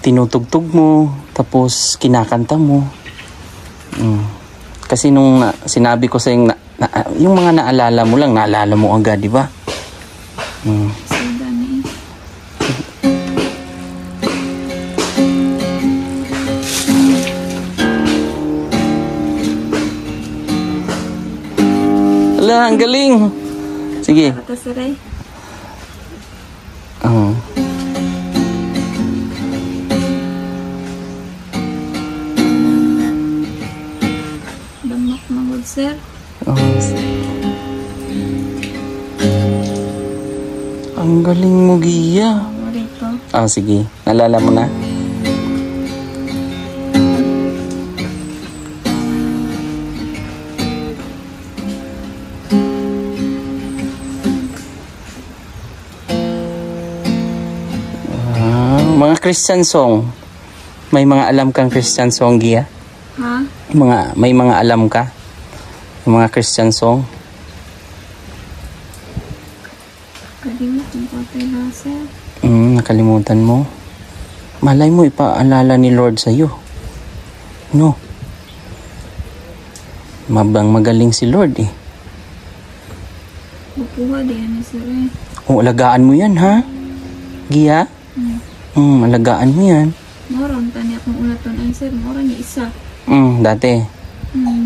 [SPEAKER 1] tinutugtog mo, tapos kinakanta mo. Kasi nung sinabi ko sa yung mga naalala mo lang, naalala mo agad, di ba?
[SPEAKER 2] Sada na eh.
[SPEAKER 1] Ala, ang galing! Sige.
[SPEAKER 2] Kata, sir, ay. Damak mangod, sir.
[SPEAKER 1] Ang galing mo, Gia.
[SPEAKER 2] Ano rito?
[SPEAKER 1] Sige. Nalala mo na? Mga Christian song. May mga alam kang Christian song, Gia?
[SPEAKER 2] Ha?
[SPEAKER 1] May mga alam ka? Mga Christian song?
[SPEAKER 2] Kalimutan ko tayo, sir.
[SPEAKER 1] Nakalimutan mo. Malay mo, ipaalala ni Lord sa'yo. No? Magaling si Lord eh.
[SPEAKER 2] Bukuha din, sir, eh.
[SPEAKER 1] Alagaan mo yan, ha? Gia? Alagaan mo yan.
[SPEAKER 2] Moron, tani akong ulaton ang sir. Moron ni isa.
[SPEAKER 1] Dati.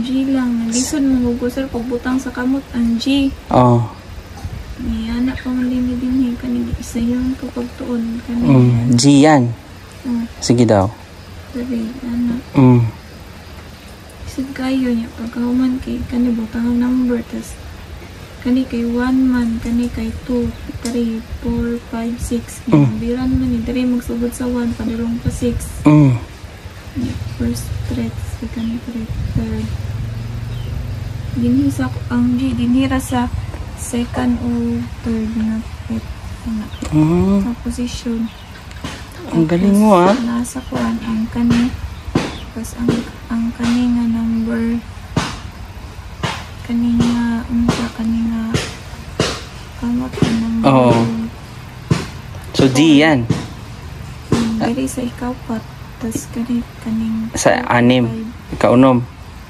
[SPEAKER 2] G lang. Nalisod mo gugo, sir. Pagbutang sa kamot, ang G. Ni anak ko man din kaning isa yung kapag tuon.
[SPEAKER 1] G yan. Sige daw.
[SPEAKER 2] Sabi, anak. Isip kayo niya. Pagkahuman kay kanibutang ang number. Tas kani kay 1 man, kani kay 2, 3, 4, 5, 6. Biran man ni diri magsugod sa 1, padirong pa 6. First threat, second threat, third. Dinhisa ko ang G, dinhira sa second o third na threat. Sa position.
[SPEAKER 1] Ang galing mo, ha?
[SPEAKER 2] Nasa kuan ang kani Tapos ang kaninga number kaninga kamot na number.
[SPEAKER 1] Oo. So G yan.
[SPEAKER 2] Diri sa ikaw pat. Tapos kaning
[SPEAKER 1] Sa 6. Kaunom.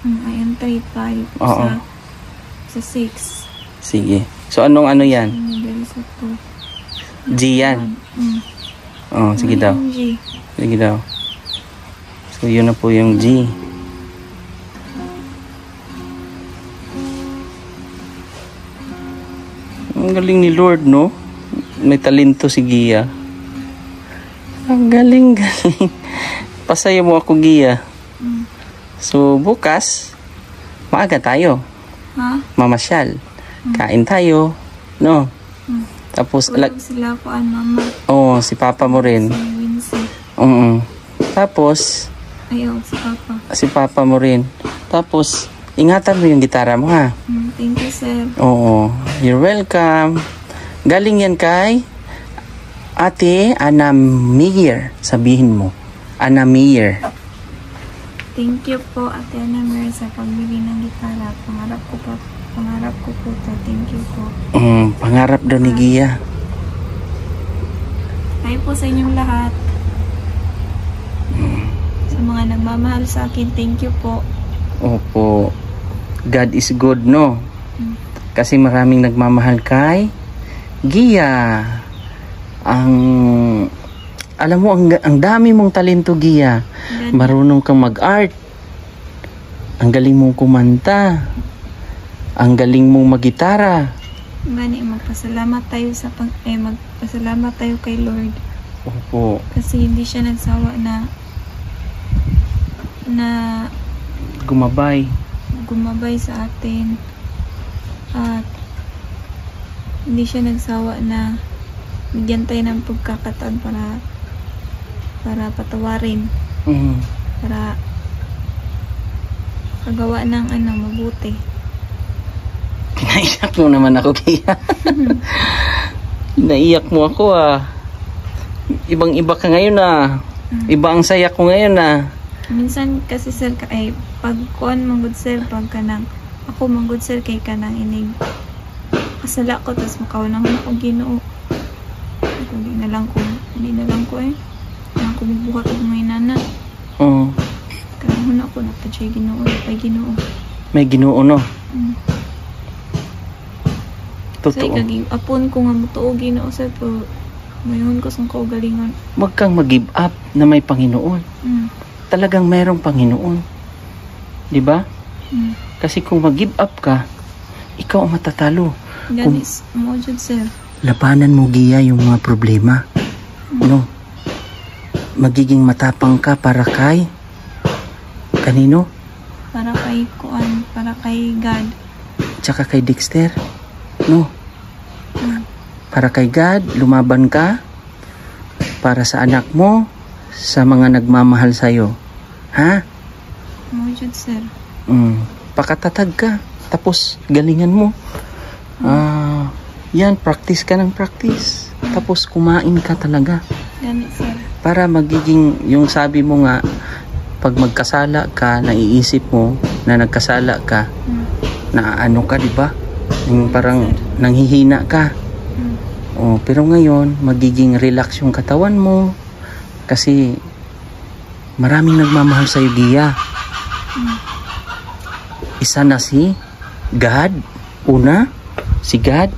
[SPEAKER 2] Ayan 3, 5.
[SPEAKER 1] Oo.
[SPEAKER 2] Sa 6.
[SPEAKER 1] Sige. So anong ano yan?
[SPEAKER 2] Diri sa 2.
[SPEAKER 1] G yan. Oh, sige daw.
[SPEAKER 2] G.
[SPEAKER 1] Sige daw. So yun na po yung G. Ang galing ni Lord, no? May talento si Gia. Ang galing. Pasaya mo ako, Gia. So bukas, maaga tayo.
[SPEAKER 2] Ha?
[SPEAKER 1] Mamasyal. Kain tayo. No? Tapos,
[SPEAKER 2] Wala sila ko mama.
[SPEAKER 1] oh, si Papa mo rin.
[SPEAKER 2] Si Wincy.
[SPEAKER 1] Tapos,
[SPEAKER 2] Ayaw, si Papa.
[SPEAKER 1] si Papa mo rin. Tapos, ingatan mo yung gitara mo, ha?
[SPEAKER 2] Thank you, sir.
[SPEAKER 1] Oo. You're welcome. Galing yan kay Ate Ana Meyer. Sabihin mo. Ana Meyer.
[SPEAKER 2] Thank you po, Ate Ana Mer, sa pagbili ng gitara. Pangarap ko po to. Thank you po.
[SPEAKER 1] Pangarap daw ni Gia.
[SPEAKER 2] Hi po sa inyong lahat. Sa mga nagmamahal sa akin, thank you po.
[SPEAKER 1] Opo. God is good, no? Kasi maraming nagmamahal kay Gia. Alam mo, ang dami mong talento, Gia. Marunong kang mag-art. Ang galing mong kumanta. Ang galing mong magitara.
[SPEAKER 2] Gani, magpasalamat tayo magpasalamat tayo kay Lord.
[SPEAKER 1] Opo.
[SPEAKER 2] Kasi hindi siya nagsawa na
[SPEAKER 1] Gumabay.
[SPEAKER 2] sa atin. At hindi siya nagsawa na bigyan tayo ng pagkakataon para patawarin. Para pagawa ng mabuti.
[SPEAKER 1] Naiyak mo naman ako, Gia. Naiyak mo ako, Ibang-iba ka ngayon, Iba ang saya ko ngayon,
[SPEAKER 2] Minsan kasi, sir, pag kuan manggod, sir, pag kanang ako manggod, sir, kay kanang inig kasala ko, tapos makaunang ako Ginoo. Hindi na lang ko nang ko magbuhat og may nana.
[SPEAKER 1] Oo.
[SPEAKER 2] Kanang huna ko napadjay Ginoo, Ginoo.
[SPEAKER 1] May Ginoo, no?
[SPEAKER 2] Say
[SPEAKER 1] Totoo.
[SPEAKER 2] kaging apon ko nga mutuo Ginoo, sir, pero mayon ko sang kaugalingon.
[SPEAKER 1] Huwag kang mag-give up na may Panginoon. Talagang mayroong Panginoon. Di ba? Kasi kung mag-give up ka, ikaw ang matatalo.
[SPEAKER 2] Ganis, mo jud, sir.
[SPEAKER 1] Labanan mo, Gia, yung mga problema. No? Magiging matapang ka para kay kanino?
[SPEAKER 2] Para kay kuan, para kay God.
[SPEAKER 1] Tsaka kay Dexter. No? Para kay God, lumaban ka. Para sa anak mo, sa mga nagmamahal sa'yo. Ha?
[SPEAKER 2] Mo jud, sir.
[SPEAKER 1] Pakatatag ka. Tapos, galingan mo. Yan, practice ka ng practice. Tapos, kumain ka talaga.
[SPEAKER 2] Ganit, sir.
[SPEAKER 1] Para magiging, yung sabi mo nga, pag magkasala ka, naiisip mo na nagkasala ka, na ano ka, di ba? Yung parang nanghihina ka. Pero ngayon, magiging relax yung katawan mo. Kasi, maraming nagmamahal sa'yo, Gia. Isa na si God. Una, si God.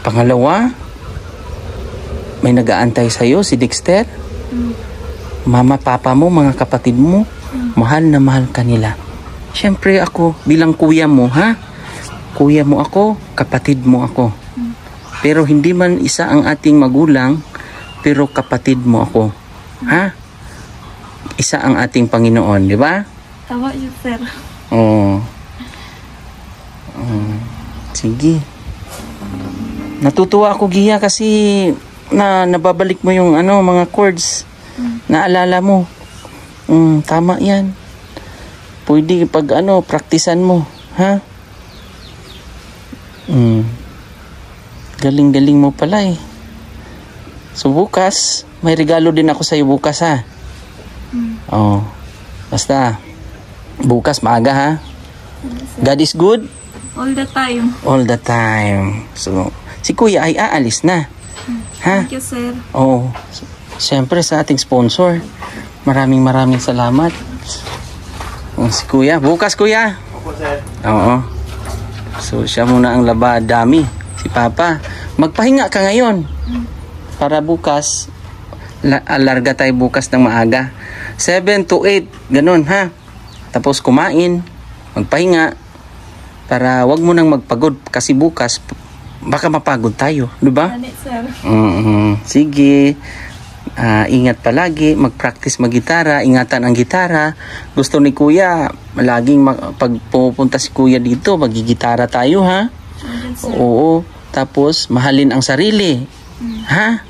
[SPEAKER 1] Pangalawa, may nag-aantay sa'yo, si Dexter. Mama, papa mo, mga kapatid mo, mahal na mahal kanila. Siyempre ako, bilang kuya mo, ha? Kuya mo ako, kapatid mo ako. Pero hindi man isa ang ating magulang, pero kapatid mo ako. Ha? Isa ang ating Panginoon, di ba?
[SPEAKER 2] Tawa yun, sir.
[SPEAKER 1] Sige. Natutuwa ako, Gia, kasi nababalik mo yung mga chords. Naalala mo. Tama yan. Pwede pag praktisan mo. Ha? Galing-galing mo pala eh. So bukas, may regalo din ako sa'yo bukas, ha? Basta, bukas maaga ha. God is good?
[SPEAKER 2] All the time.
[SPEAKER 1] All the time. So, si Kuya ay aalis na. Ha?
[SPEAKER 2] Thank you, sir.
[SPEAKER 1] Oo. Siyempre sa ating sponsor. Maraming salamat. Si Kuya. Bukas, Kuya.
[SPEAKER 3] Opo, sir.
[SPEAKER 1] Oo. So, siya muna ang dami. Si Papa. Magpahinga ka ngayon. Para bukas, alarga tayo bukas ng maaga. 7 to 8. Ganun, ha? Tapos kumain. Magpahinga. Para wag mo nang magpagod. Kasi bukas, baka mapagod tayo. Diba?
[SPEAKER 2] Ganit, sir.
[SPEAKER 1] Sige. Ingat palagi. Mag-practice mag-gitara. Ingatan ang gitara. Gusto ni Kuya, laging pag pupunta si Kuya dito, mag-gitara tayo, ha? Oo. Tapos, mahalin ang sarili. Ha?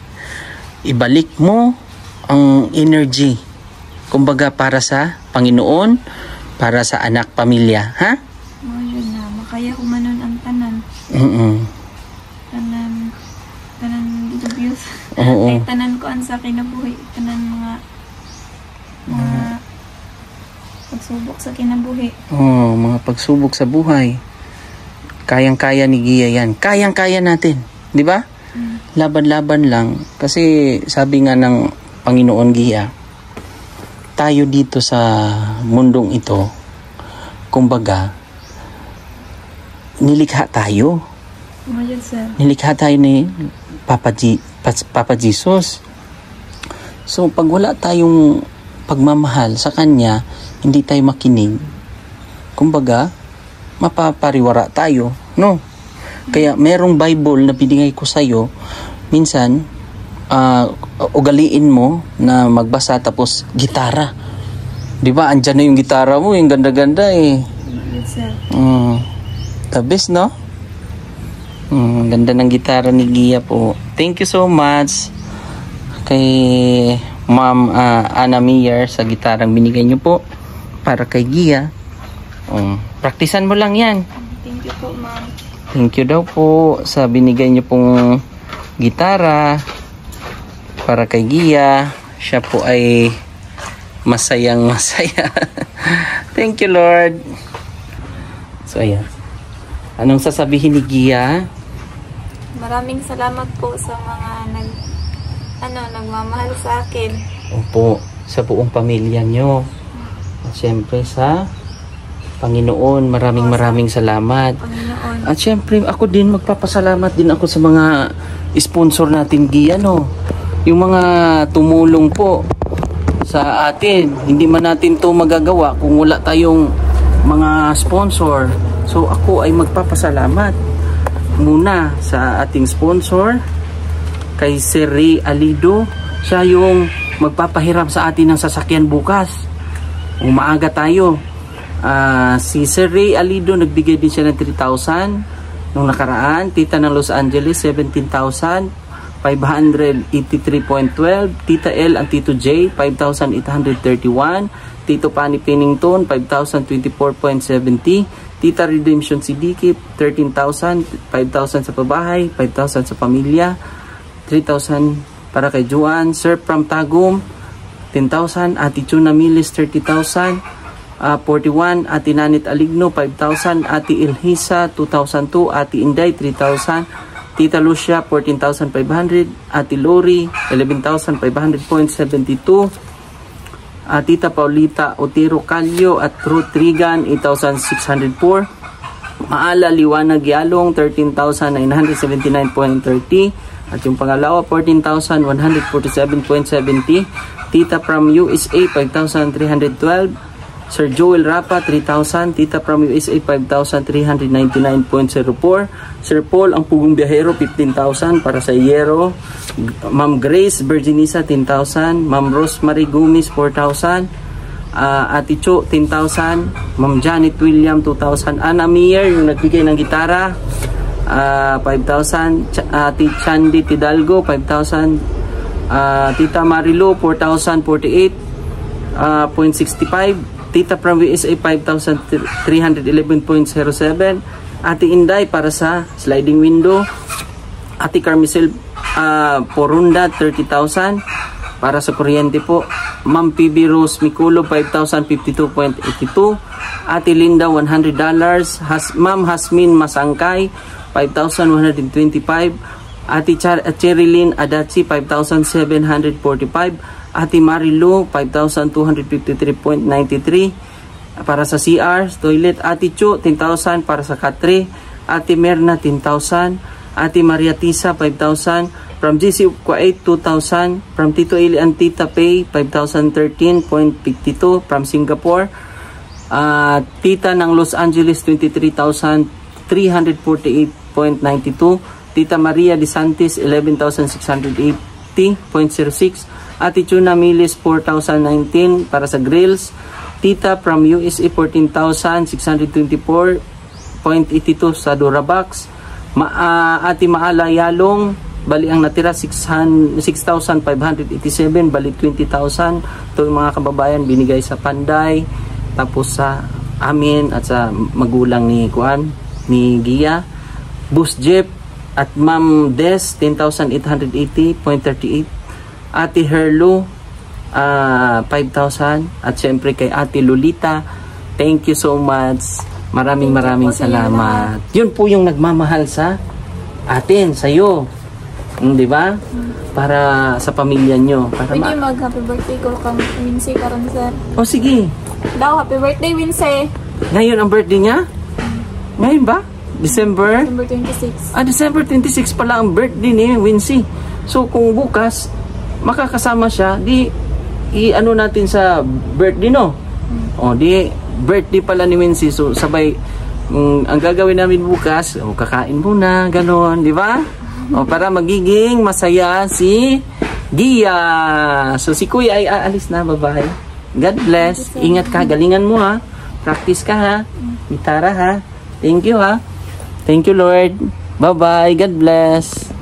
[SPEAKER 1] Ibalik mo ang energy. Kumbaga, para sa Panginoon, para sa anak, pamilya. Ha?
[SPEAKER 2] Yun na. Makaya kumanon ang tanan. Tanan dubios.
[SPEAKER 1] Oo.
[SPEAKER 2] Ay, tanan ko ang sa kinabuhi. Tanan mga pagsubok sa kinabuhi.
[SPEAKER 1] Mga pagsubok sa buhay. Kayang-kaya ni Gia yan. Kayang-kaya natin. Di ba? Laban-laban lang. Kasi sabi nga ng Panginoon Gia, tayo dito sa mundong ito, kumbaga, nilikha tayo.
[SPEAKER 2] Yun, sir.
[SPEAKER 1] Nilikha tayo ni Papa Jesus. So, pag wala tayong pagmamahal sa Kanya, hindi tayo makinig. Kumbaga, mapapariwara tayo. No? Kaya, merong Bible na binigay ko sa'yo. Minsan, ugaliin mo na magbasa tapos gitara. Di ba? Andyan na yung gitara mo. Yung ganda-ganda eh.
[SPEAKER 2] Yes, sir.
[SPEAKER 1] The best, no? Ganda ng gitara ni Gia po. Thank you so much kay Ma'am Ana Mier sa gitarang binigay niyo po para kay Gia. Praktisan mo lang yan.
[SPEAKER 2] Thank you po, ma'am.
[SPEAKER 1] Thank you daw po sa binigay niyo pong gitara para kay Gia. Siya po ay masayang masaya. Thank you, Lord. So, ayan. Anong sasabihin ni Gia?
[SPEAKER 2] Maraming salamat po sa mga nagmamahal sa akin.
[SPEAKER 1] Opo, sa buong pamilya nyo. At syempre sa Panginoon, maraming salamat.
[SPEAKER 2] Panginoon.
[SPEAKER 1] At syempre, ako din, magpapasalamat din ako sa mga sponsor natin, Gia, no? Yung mga tumulong po sa atin. Hindi man natin to magagawa kung wala tayong mga sponsor. So, ako ay magpapasalamat muna sa ating sponsor, kay Sir Ray Alido. Siya yung magpapahiram sa atin ng sasakyan bukas. Umaaga tayo. Si Sir Ray Alido, nagbigay din siya ng 3,000 nung nakaraan. Tita ng Los Angeles, 17,583.12. Tita L and Tito J, 5,831. Tito Pani Pennington, 5,024.70. Tita Redemption Sidiki, 13,000. 5,000 sa pabahay, 5,000 sa pamilya, 3,000 para kay Juan. Sir from Tagum, 10,000. Ati Chuna Milis, 30,000. 41, Ati Nanit Aligno, 5,000. Ati Ilhisa, 2,002. Ati Inday, 3,000. Tita Lucia, 14,500. Ati Lori, 11,500.72. Tita Paulita Otero Calio at Ruth Rigan, 8,604. Maala Liwanag Yalong, 13,979.30. At yung pangalawa, 14,147.70. Tita from USA, 5,312. Sir Joel Rapa, 3,000. Tita from USA, 5,399.04. Sir Paul ang Pugong Biyahero, 15,000 para sa Yero. Ma'am Grace Virginisa, 10,000. Ma'am Rosemary Gumis, 4,000. Ati Cho, 10,000. Ma'am Janet William, 2,000. Ana Mier, yung nagbigay ng gitara, 5,000. Ati Chandy Tidalgo, 5,000. Tita Marilu, 4,048.65. Tita from USA, 5,311.07. Ati Inday para sa sliding window. Ati Carmicel Porunda, 30,000 para sa kuryente po. Ma'am PB Rose Miculo, 5,052.82. Ate Linda, $100. Ma'am Hasmin Masangkay, 5,125. Ate Cherilyn Adachi, 5,745. Ate Marilu, 5,253.93 para sa CR, toilet. Ate Chu, 10,000 para sa Katre. Ate Merna, 10,000. Ate Maria Tisa, 5,000. From GC Kuwait, 2,000. From Tito Ili and Tita Pay, 5,013.52 from Singapore. Tita ng Los Angeles, 23,348.92. Tita Maria De Santis, 11,680.06. Ate Chuna Milis, 4,019 para sa grills. Tita from USA, 14,624.82 sa Durabox. Ate Maala Yalong, bali ang natira 6,587, bali 20,000. Ito yung mga kababayan binigay sa Panday, tapos sa amin at sa magulang ni Kuan, ni Gia. Bus Jeep at Ma'am Des, 10,880.38. Ate Herlo, 5,000. At syempre kay Ate Lolita, thank you so much. Maraming salamat. Yun po yung nagmamahal sa atin, sa'yo. Di ba? Para sa pamilya nyo. Para
[SPEAKER 2] Pwede mag-happy birthday ko kang Wincy karon sir.
[SPEAKER 1] O sige.
[SPEAKER 2] Daw, happy birthday Wincy.
[SPEAKER 1] Ngayon ang birthday niya? Ngayon ba? December
[SPEAKER 2] 26.
[SPEAKER 1] December 26 pala ang birthday ni Wincy. So kung bukas makakasama siya, di i-ano natin sa birthday, no? O di birthday pala ni Wincy. So sabay ang gagawin namin bukas, kakain muna, gano'n, di ba? O para magiging masaya si Gia. So si Kuya ay aalis na, bye-bye. God bless. Ingat ka, galingan mo ha. Practice ka ha. Gitara ha. Thank you ha. Thank you Lord. Bye-bye. God bless.